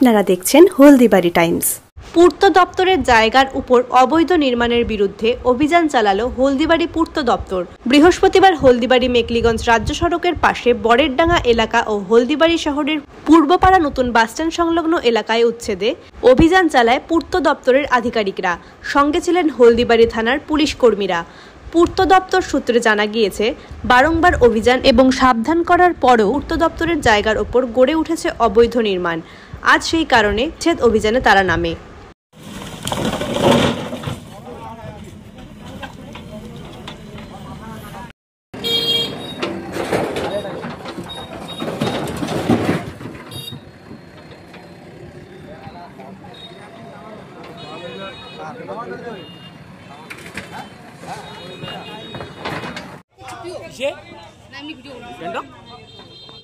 আপনারা দেখছেন হলদিবাড়ি টাইমস। পূর্ত দপ্তরের জায়গার উপর অবৈধ নির্মাণের বিরুদ্ধে অভিযান চালালো হলদিবাড়ি পূর্ত দপ্তর। বৃহস্পতিবার হলদিবাড়ি মেকলিগঞ্জ রাজ্য সড়কের পাশে বরেরডাঙ্গা এলাকা ও হলদিবাড়ি শহরের পূর্বপাড়া নতুন বাসস্ট্যান্ড সংলগ্ন এলাকায় উচ্ছেদে অভিযান চালায় পূর্ত দপ্তরের আধিকারিকরা। সঙ্গে ছিলেন হলদিবাড়ি থানার পুলিশ কর্মীরা। পূর্ত দপ্তর সূত্রে জানা গিয়েছে, বারংবার অভিযান এবং সাবধান করার পরেও পূর্ত দপ্তরের জায়গার ওপর গড়ে উঠেছে অবৈধ নির্মাণ। আজ সেই কারণে উচ্ছেদ অভিযানে তারা নামে। কিসে?